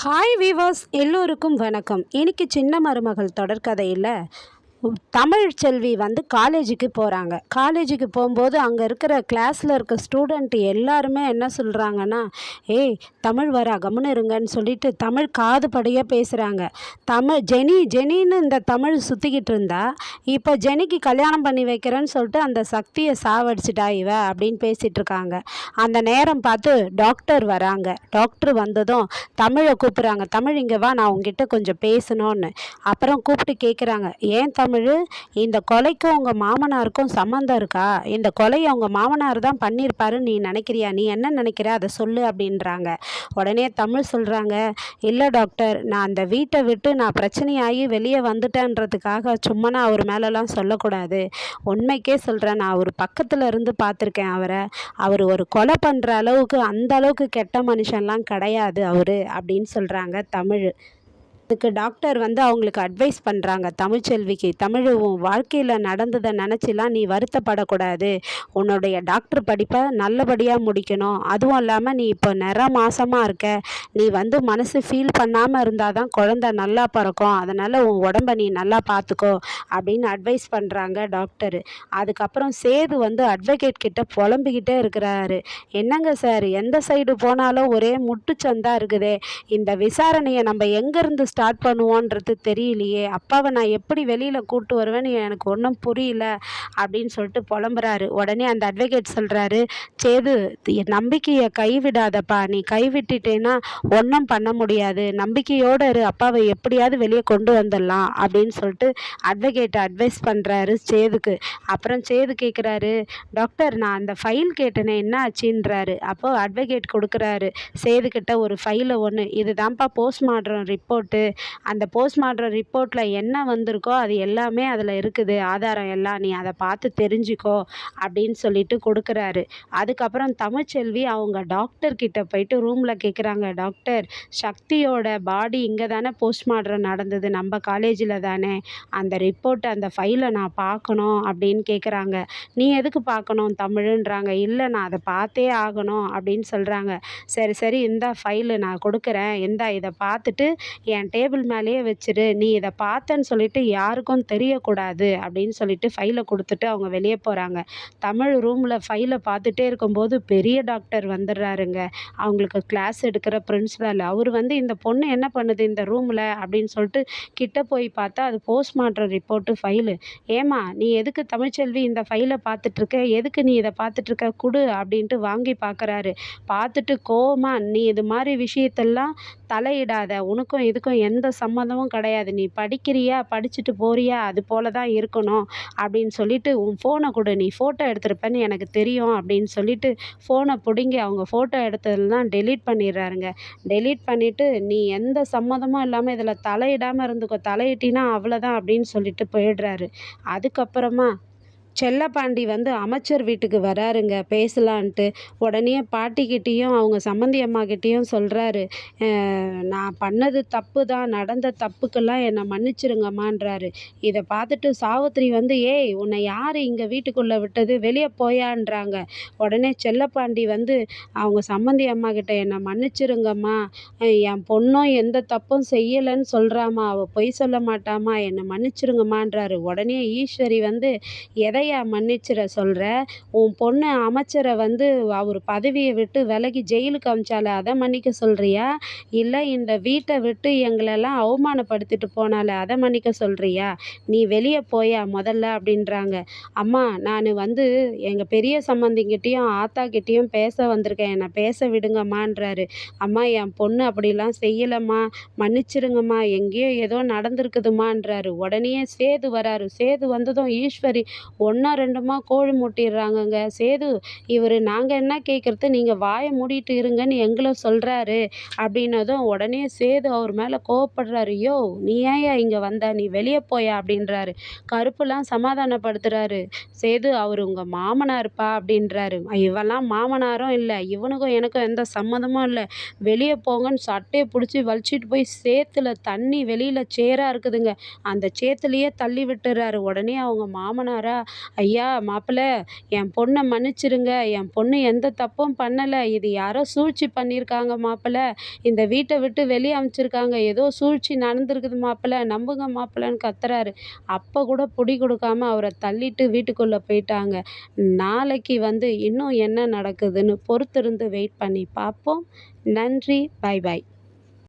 Hi viewers எல்லோருக்கும் வணக்கம். இன்னைக்கு சின்ன மருமகள் தொடர்கதையில் தமிழ் செல்வி வந்து காலேஜுக்கு போகிறாங்க. காலேஜுக்கு போகும்போது அங்கே இருக்கிற கிளாஸில் இருக்க ஸ்டூடெண்ட் எல்லாருமே என்ன சொல்கிறாங்கன்னா, ஏய் தமிழ் வரா கம்முன்னு இருங்கன்னு சொல்லிட்டு தமிழ் காது படியாக பேசுகிறாங்க. ஜெனின்னு இந்த தமிழ் சுற்றிக்கிட்டு இருந்தா, இப்போ ஜெனிக்கு கல்யாணம் பண்ணி வைக்கிறேன்னு சொல்லிட்டு அந்த சக்தியை சாவடிச்சிட்டா இவ அப்படின்னு பேசிகிட்டு இருக்காங்க. அந்த நேரம் பார்த்து டாக்டர் வராங்க. டாக்டர் வந்ததும் தமிழை கூப்பிட்றாங்க. தமிழ் இங்கே வா, நான் உங்ககிட்ட கொஞ்சம் பேசணும்னு. அப்புறம் கூப்பிட்டு கேட்குறாங்க, ஏன் தமிழ், இந்த கொலைக்கும் உங்கள் மாமனாருக்கும் சம்மந்தம் இருக்கா? இந்த கொலையை உங்கள் மாமனார் தான் பண்ணியிருப்பாருன்னு நீ நினைக்கிறியா? நீ என்ன நினைக்கிற அதை சொல்லு அப்படின்றாங்க. உடனே தமிழ் சொல்கிறாங்க, இல்லை டாக்டர், நான் அந்த வீட்டை விட்டு நான் பிரச்சனையாகி வெளியே வந்துட்டேன்றதுக்காக சும்மா நான் அவர் மேலெலாம் சொல்லக்கூடாது. உண்மைக்கே சொல்கிறேன், நான் அவர் பக்கத்தில் இருந்து பார்த்துருக்கேன் அவரை. அவர் ஒரு கொலை பண்ணுற அளவுக்கு அந்த அளவுக்கு கெட்ட மனுஷன்லாம் கிடையாது அவர் அப்படின்னு சொல்கிறாங்க தமிழ். அதுக்கு டாக்டர் வந்து அவங்களுக்கு அட்வைஸ் பண்ணுறாங்க தமிழ்ச்செல்விக்கு. தமிழ், உன் வாழ்க்கையில் நடந்ததை நினச்சிலாம் நீ வருத்தப்படக்கூடாது. உன்னுடைய டாக்டர் படிப்பை நல்லபடியாக முடிக்கணும். அதுவும் இல்லாமல் நீ இப்போ மாசமாக இருக்க. நீ வந்து மனசு ஃபீல் பண்ணாமல் இருந்தால் தான் குழந்தை நல்லா பிறக்கும். அதனால் உன் உடம்பை நீ நல்லா பார்த்துக்கோ அப்படின்னு அட்வைஸ் பண்ணுறாங்க டாக்டரு. அதுக்கப்புறம் சேது வந்து அட்வொகேட் கிட்ட புலம்பிக்கிட்டே இருக்கிறாரு. என்னங்க சார், எந்த சைடு போனாலும் ஒரே முட்டுச்சந்தா இருக்குதே, இந்த விசாரணையை நம்ம எங்கேருந்து ஸ்டார்ட் பண்ணுவோன்றது தெரியலையே, அப்பாவை நான் எப்படி வெளியில் கூட்டு வருவேன்னு எனக்கு ஒன்றும் புரியல அப்படின்னு சொல்லிட்டு புலம்புறாரு. உடனே அந்த அட்வொகேட் சொல்கிறாரு, சேது நம்பிக்கையை கைவிடாதப்பா, நீ கைவிட்டுட்டேன்னா ஒன்றும் பண்ண முடியாது, நம்பிக்கையோடு இரு, அப்பாவை எப்படியாவது வெளியே கொண்டு வந்துடலாம் அப்படின்னு சொல்லிட்டு அட்வொகேட் அட்வைஸ் பண்ணுறாரு சேதுக்கு. அப்புறம் சேது கேட்குறாரு, டாக்டர் நான் அந்த ஃபைல் கேட்டேனே என்ன ஆச்சுன்றாரு. அப்போ அட்வொகேட் கொடுக்குறாரு சேதுக்கிட்ட ஒரு ஃபைலை ஒன்று, இதுதான்ப்பா போஸ்ட்மார்ட்டம் ரிப்போர்ட்டு, அந்த போஸ்ட்மார்ட்டம் ரிப்போர்ட்டில் என்ன வந்திருக்கோ அது எல்லாமே அதில் இருக்குது, ஆதாரம் எல்லாம், நீ அதை பார்த்து தெரிஞ்சுக்கோ அப்படின்னு சொல்லிட்டு கொடுக்குறாரு. அதுக்கப்புறம் தமிழ்ச்செல்வி அவங்க டாக்டர்கிட்ட போயிட்டு ரூமில் கேட்குறாங்க, டாக்டர் சக்தியோட பாடி இங்கே தானே போஸ்ட்மார்ட்டம் நடந்தது, நம்ம காலேஜில் தானே, அந்த ரிப்போர்ட் அந்த ஃபைலை நான் பார்க்கணும் அப்படின்னு கேட்குறாங்க. நீ எதுக்கு பார்க்கணும் தமிழுன்றாங்க. இல்லை நான் அதை பார்த்தே ஆகணும் அப்படின்னு சொல்கிறாங்க. சரி சரி, இந்த ஃபைலு நான் கொடுக்குறேன், இதை பார்த்துட்டு என் டேபிள் மேலேயே வச்சிரு, நீ இதை பார்த்தேன்னு சொல்லிட்டு யாருக்கும் தெரியக்கூடாது அப்படின்னு சொல்லிட்டு ஃபைலை கொடுத்துட்டு அவங்க வெளியே போகிறாங்க. தமிழ் ரூமில் ஃபைலை பார்த்துட்டே இருக்கும்போது பெரிய டாக்டர் வந்துடுறாருங்க. அவங்களுக்கு கிளாஸ் எடுக்கிற பிரின்சிபல். அவர் வந்து இந்த பொண்ணு என்ன பண்ணுது இந்த ரூமில் அப்படின்னு சொல்லிட்டு கிட்ட போய் பார்த்தா அது போஸ்ட்மார்ட்டம் ரிப்போர்ட்டு ஃபைலு. ஏமா நீ எதுக்கு தமிழ்ச்செல்வி இந்த ஃபைலை பார்த்துட்ருக்க, எதுக்கு நீ இதை பார்த்துட்ருக்க, கொடு அப்படின்ட்டு வாங்கி பார்க்குறாரு. பார்த்துட்டு கோவமா, நீ இது மாதிரி விஷயத்தெல்லாம் தலையிடாத, உனக்கும் இதுக்கும் எந்த சம்மந்தமும் கிடையாது, நீ படிக்கிறியா படிச்சுட்டு போறியா, அது போல தான் இருக்கணும் அப்படின்னு சொல்லிட்டு உன் ஃபோனை கொடு, நீ ஃபோட்டோ எடுத்திருப்பேன்னு எனக்கு தெரியும் அப்படின்னு சொல்லிட்டு ஃபோனை பிடுங்கி அவங்க ஃபோட்டோ எடுத்ததெல்லாம் டெலீட் பண்ணிடுறாருங்க. டெலீட் பண்ணிவிட்டு நீ எந்த சம்மந்தமும் இல்லாமல் இதில் தலையிடாமல் இருந்துக்கோ, தலையிட்டினா அவ்வளோதான் அப்படின்னு சொல்லிட்டு போயிடுறாரு. அதுக்கப்புறமா செல்லப்பாண்டி வந்து அமைச்சர் வீட்டுக்கு வராருங்க பேசலான்ட்டு. உடனே பாட்டிக்கிட்டேயும் அவங்க சம்மந்தி அம்மாக்கிட்டேயும் சொல்கிறாரு, நான் பண்ணது தப்பு தான், நடந்த தப்புக்கெல்லாம் என்னை மன்னிச்சிருங்கம்மான்றாரு. இதை பார்த்துட்டு சாவித்திரி வந்து, ஏய் உன்னை யார் இங்கே வீட்டுக்குள்ளே விட்டது, வெளியே போயான்றாங்க. உடனே செல்லப்பாண்டி வந்து அவங்க சம்மந்தி அம்மாக்கிட்ட, என்னை மன்னிச்சிருங்கம்மா, என் பொண்ணும் எந்த தப்பும் செய்யலைன்னு சொல்கிறாம்மா, அவள் பொய் சொல்ல மாட்டாம்மா, என்னை மன்னிச்சிருங்கம்மான்றாரு. உடனே ஈஸ்வரி வந்து, எதையா மன்னிச்சிட சொல்கிற, உன் பொண்ணு அமைச்சரை வந்து அவர் பதவியை விட்டு விலகி ஜெயிலுக்கு அமிச்சால, அதை மன்னிக்க சொல்கிறியா, இல்லை இந்த வீட்டை விட்டு எங்களெல்லாம் அவமானப்படுத்திட்டு போனால அதை மன்னிக்க சொல்கிறியா, நீ வெளியே போயா முதல்ல அப்படின்றாங்க. அம்மா நான் வந்து எங்கள் பெரிய சம்மந்திங்கிட்டேயும் ஆத்தாக்கிட்டேயும் பேச வந்திருக்கேன், என்னை பேச விடுங்கம்மான்றாரு. அம்மா என் பொண்ணு அப்படிலாம் செய்யலைம்மா, மன்னிச்சிருங்கம்மா, எங்கேயோ ஏதோ நடந்திருக்குதுமான்றாரு. உடனே சேது வராரு. சேது வந்ததும் ஈஸ்வரி ஒன்றா ரெண்டுமா கோழி மூட்டிடுறாங்கங்க. சேது இவர் நாங்கள் என்ன கேட்குறது, நீங்கள் வாயை மூடிட்டு இருங்கன்னு எங்களை சொல்கிறாரு அப்படின்னதும் உடனே சேது அவர் மேலே கோவப்படுறாரு. யோ நீ ஏயா இங்கே வந்த, நீ வெளியே போயா அப்படின்றாரு. கருப்புலாம் சமாதானப்படுத்துகிறாரு. சேது அவர் உங்கள் மாமனார்ப்பா அப்படின்றாரு. இவெல்லாம் மாமனாரும் இல்லை, இவனுக்கும் எனக்கும் எந்த சம்மந்தமும் இல்லை, வெளியே போங்கன்னு சட்டையை பிடிச்சி வலிச்சிட்டு போய் சேத்துல தண்ணி வெளியில் சேராக இருக்குதுங்க, அந்த சேத்துலேயே தள்ளி விட்டுறாரு. உடனே அவங்க மாமனாரா, ஐயா மாப்பிள்ளை, என் பொண்ணை மன்னிச்சிருங்க, என் பொண்ணு எந்த தப்பும் பண்ணலை, இது யாரோ சூழ்ச்சி பண்ணியிருக்காங்க மாப்பிள்ளை, இந்த வீட்டை விட்டு வெளியே அனுப்பிச்சிருக்காங்க, ஏதோ சூழ்ச்சி நடந்திருக்குது மாப்பிள்ளை, நம்புங்க மாப்பிள்ளைன்னு கத்துறாரு. அப்போ கூட பிடி கொடுக்காம அவரை தள்ளிட்டு வீட்டுக்குள்ளே போயிட்டாங்க. நாளைக்கு இன்னும் என்ன நடக்குதுன்னு பொறுத்திருந்து வெயிட் பண்ணி பார்ப்போம். நன்றி. Bye by.